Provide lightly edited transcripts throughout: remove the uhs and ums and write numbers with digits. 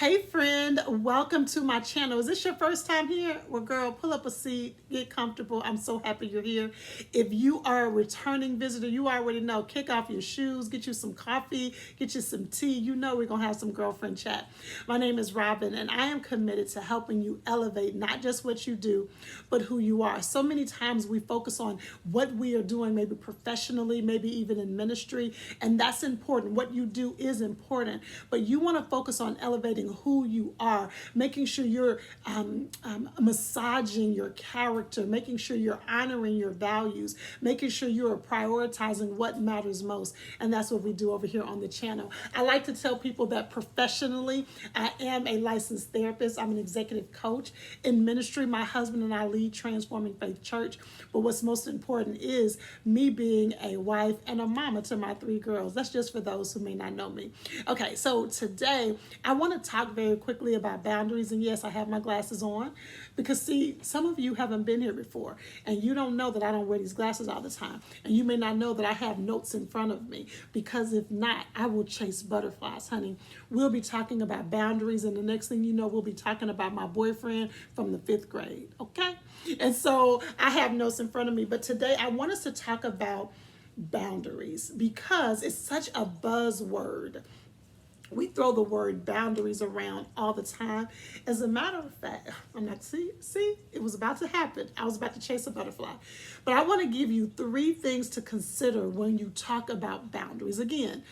Hey friend, welcome to my channel. Is this your first time here? Well, girl, pull up a seat, get comfortable. I'm so happy you're here. If you are a returning visitor, you already know, kick off your shoes, get you some coffee, get you some tea. You know we're gonna have some girlfriend chat. My name is Robin, and I am committed to helping you elevate not just what you do, but who you are. So many times we focus on what we are doing, maybe professionally, maybe even in ministry, and that's important. What you do is important, but you wanna focus on elevating who you are, making sure you're massaging your character, making sure you're honoring your values, making sure you're prioritizing what matters most. And that's what we do over here on the channel. I like to tell people that professionally, I am a licensed therapist. I'm an executive coach. In ministry, my husband and I lead Transforming Faith Church. But what's most important is me being a wife and a mama to my 3 girls. That's just for those who may not know me. Okay, so today I want to talk very quickly about boundaries. And yes, I have my glasses on because see, some of you haven't been here before and you don't know that I don't wear these glasses all the time. And you may not know that I have notes in front of me because if not, I will chase butterflies, honey. We'll be talking about boundaries, and the next thing you know, we'll be talking about my boyfriend from the 5th grade, okay? And so I have notes in front of me, but today I want us to talk about boundaries because it's such a buzzword. We throw the word boundaries around all the time. As a matter of fact, I'm not, see, it was about to happen. I was about to chase a butterfly. But I want to give you 3 things to consider when you talk about boundaries. Again,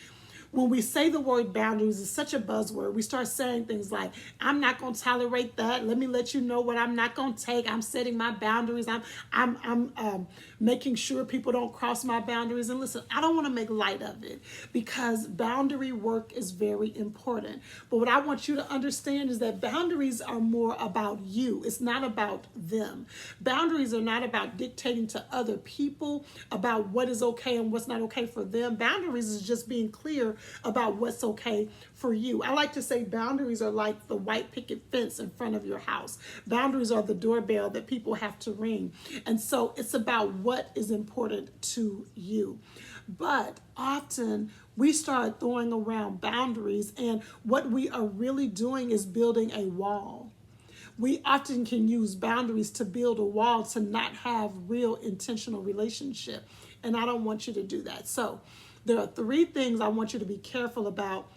when we say the word boundaries, it's such a buzzword. We start saying things like, I'm not going to tolerate that. Let me let you know what I'm not going to take. I'm setting my boundaries. I'm making sure people don't cross my boundaries. And listen, I don't want to make light of it because boundary work is very important. But what I want you to understand is that boundaries are more about you. It's not about them. Boundaries are not about dictating to other people about what is okay and what's not okay for them. Boundaries is just being clear about what's okay for you. I like to say boundaries are like the white picket fence in front of your house. Boundaries are the doorbell that people have to ring. And so it's about what is important to you. But often we start throwing around boundaries, and what we are really doing is building a wall. We often can use boundaries to build a wall to not have real intentional relationship. And I don't want you to do that. So there are 3 things I want you to be careful about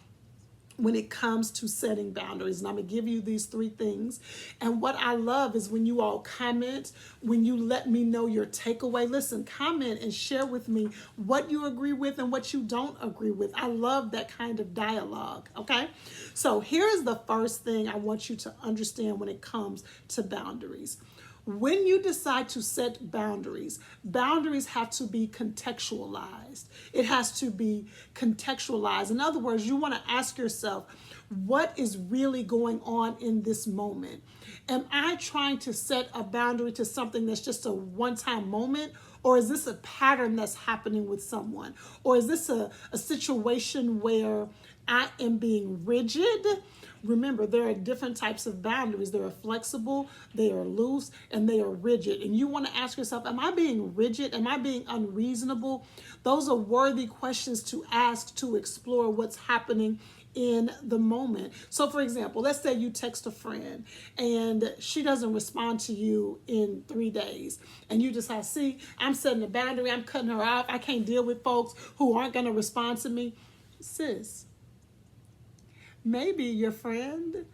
when it comes to setting boundaries. And I'm going to give you these 3 things. And what I love is when you all comment, when you let me know your takeaway. Listen, comment and share with me what you agree with and what you don't agree with. I love that kind of dialogue, okay? So here's the first thing I want you to understand when it comes to boundaries. When you decide to set boundaries, boundaries have to be contextualized. It has to be contextualized. In other words, you want to ask yourself, what is really going on in this moment? Am I trying to set a boundary to something that's just a one-time moment? Or is this a pattern that's happening with someone? Or is this a situation where I am being rigid? Remember, there are different types of boundaries. They are flexible, they are loose, and they are rigid. And you want to ask yourself, am I being rigid? Am I being unreasonable? Those are worthy questions to ask to explore what's happening in the moment. So for example, let's say you text a friend and she doesn't respond to you in 3 days. And you decide, see, I'm setting a boundary. I'm cutting her off. I can't deal with folks who aren't going to respond to me. Sis, maybe your friend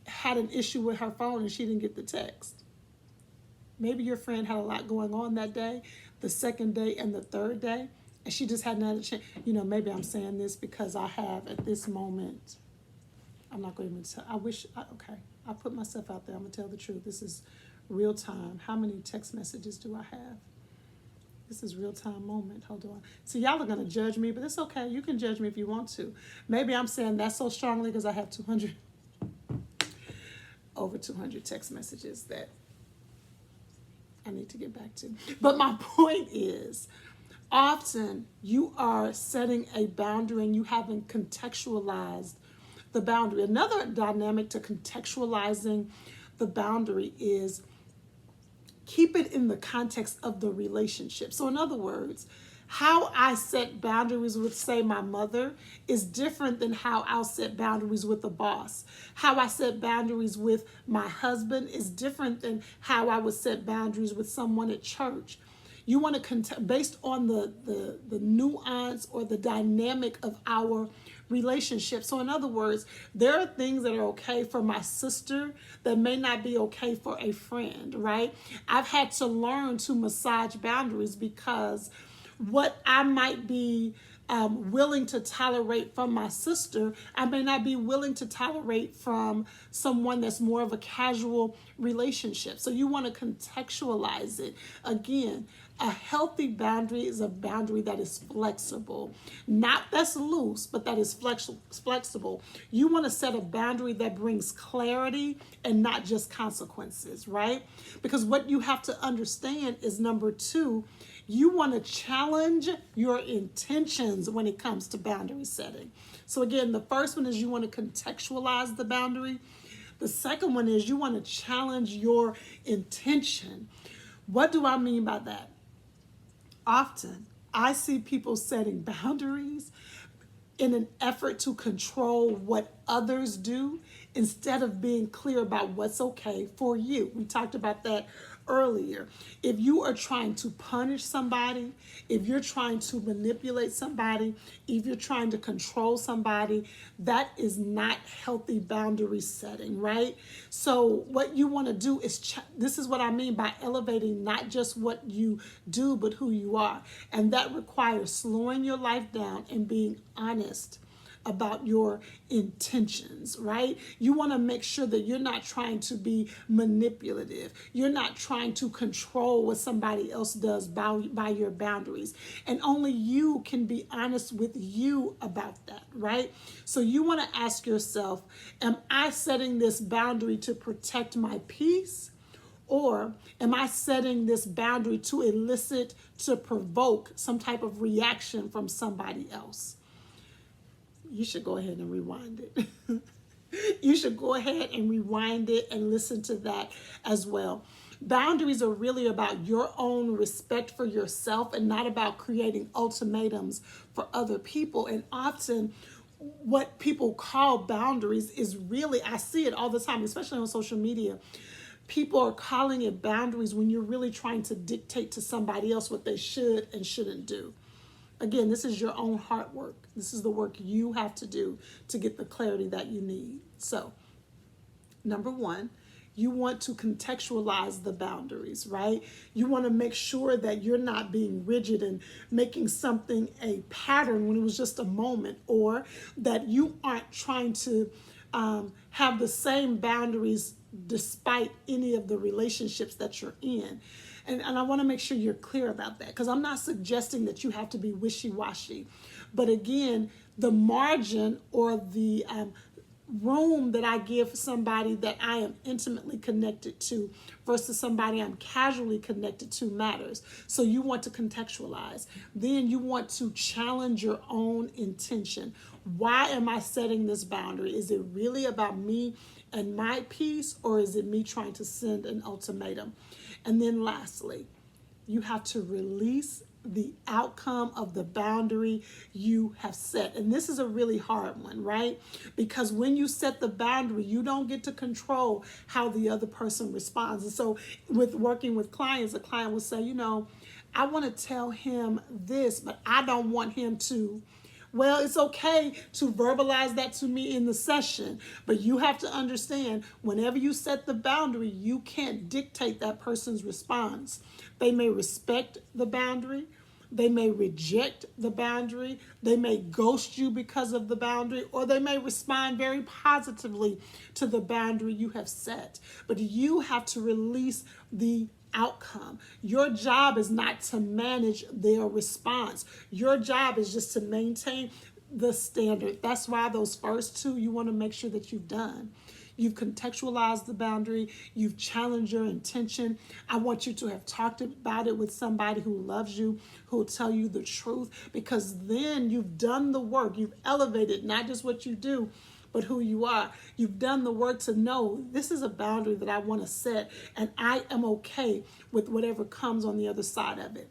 had an issue with her phone and she didn't get the text. Maybe your friend had a lot going on that day, the 2nd day and the 3rd day, and she just hadn't had a chance. You know, maybe I'm saying this because I have at this moment, I'm not going to tell, okay, I put myself out there. I'm going to tell the truth. This is real time. How many text messages do I have? This is real time moment. Hold on. See, y'all are going to judge me, but it's okay. You can judge me if you want to. Maybe I'm saying that so strongly because I have over 200 text messages that I need to get back to. But my point is, often you are setting a boundary and you haven't contextualized the boundary. Another dynamic to contextualizing the boundary is keep it in the context of the relationship. So in other words, How I set boundaries with, say, my mother is different than how I'll set boundaries with a boss. How I set boundaries with my husband is different than how I would set boundaries with someone at church. You want to, based on the nuance or the dynamic of our relationship. So in other words, there are things that are okay for my sister that may not be okay for a friend, right? I've had to learn to massage boundaries because what I might be willing to tolerate from my sister, I may not be willing to tolerate from someone that's more of a casual relationship. So you want to contextualize it. Again, a healthy boundary is a boundary that is flexible, not that's loose, but that is flexible. You want to set a boundary that brings clarity and not just consequences, right? Because what you have to understand is number two, you want to challenge your intentions when it comes to boundary setting. So again, the first one is you want to contextualize the boundary. The second one is you want to challenge your intention. What do I mean by that? Often, I see people setting boundaries in an effort to control what others do instead of being clear about what's okay for you. We talked about that earlier. If you are trying to punish somebody, if you're trying to manipulate somebody, if you're trying to control somebody, that is not healthy boundary setting, right? So what you want to do is, this is what I mean by elevating not just what you do, but who you are. And that requires slowing your life down and being honest about your intentions, right? You want to make sure that you're not trying to be manipulative. You're not trying to control what somebody else does by your boundaries. And only you can be honest with you about that, right? So you want to ask yourself, am I setting this boundary to protect my peace? Or am I setting this boundary to elicit, to provoke some type of reaction from somebody else? You should go ahead and rewind it. You should go ahead and rewind it and listen to that as well. Boundaries are really about your own respect for yourself and not about creating ultimatums for other people. And often what people call boundaries is really, I see it all the time, especially on social media. People are calling it boundaries when you're really trying to dictate to somebody else what they should and shouldn't do. Again, this is your own heart work. This is the work you have to do to get the clarity that you need. So, number one, you want to contextualize the boundaries, right? You want to make sure that you're not being rigid and making something a pattern when it was just a moment, or that you aren't trying to have the same boundaries despite any of the relationships that you're in. And I want to make sure you're clear about that, because I'm not suggesting that you have to be wishy-washy. But again, the margin or the room that I give somebody that I am intimately connected to versus somebody I'm casually connected to matters. So you want to contextualize. Then you want to challenge your own intention. Why am I setting this boundary? Is it really about me and my peace, or is it me trying to send an ultimatum? And then lastly, you have to release the outcome of the boundary you have set. And this is a really hard one, right? Because when you set the boundary, you don't get to control how the other person responds. And so with working with clients, a client will say, you know, I want to tell him this, but I don't want him to. Well, it's okay to verbalize that to me in the session, but you have to understand, whenever you set the boundary, you can't dictate that person's response. They may respect the boundary, they may reject the boundary, they may ghost you because of the boundary, or they may respond very positively to the boundary you have set. But you have to release the outcome. Your job is not to manage their response. Your job is just to maintain the standard. That's why those first two, you want to make sure that you've done. You've contextualized the boundary. You've challenged your intention. I want you to have talked about it with somebody who loves you, who will tell you the truth, because then you've done the work. You've elevated not just what you do, but who you are. You've done the work to know this is a boundary that I want to set, and I am okay with whatever comes on the other side of it.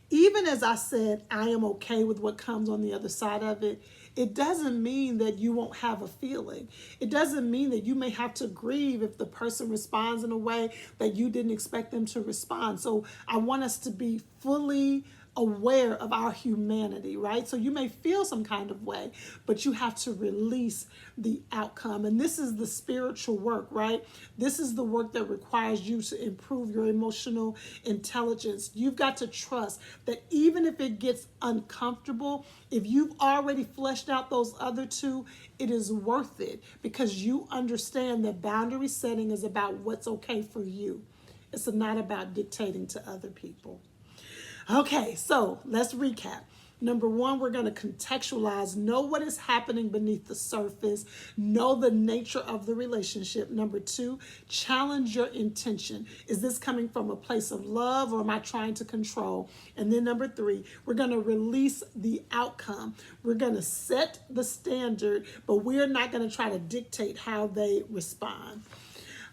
Even as I said, I am okay with what comes on the other side of it, it doesn't mean that you won't have a feeling. It doesn't mean that you may have to grieve if the person responds in a way that you didn't expect them to respond. So I want us to be fully aware of our humanity, right? So you may feel some kind of way, but you have to release the outcome. And this is the spiritual work, right? This is the work that requires you to improve your emotional intelligence. You've got to trust that even if it gets uncomfortable, if you've already fleshed out those other two, it is worth it because you understand that boundary setting is about what's okay for you. It's not about dictating to other people. Okay, so let's recap. Number one, we're going to contextualize, know what is happening beneath the surface, know the nature of the relationship. Number two, challenge your intention. Is this coming from a place of love or am I trying to control? And then number three, we're going to release the outcome. We're going to set the standard, but we're not going to try to dictate how they respond.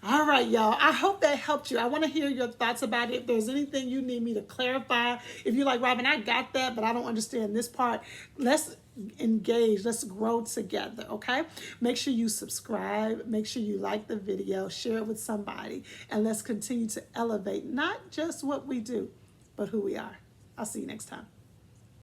All right, y'all. I hope that helped you. I want to hear your thoughts about it. If there's anything you need me to clarify, if you're like, Robin, I got that, but I don't understand this part, let's engage. Let's grow together, okay? Make sure you subscribe. Make sure you like the video. Share it with somebody. And let's continue to elevate not just what we do, but who we are. I'll see you next time.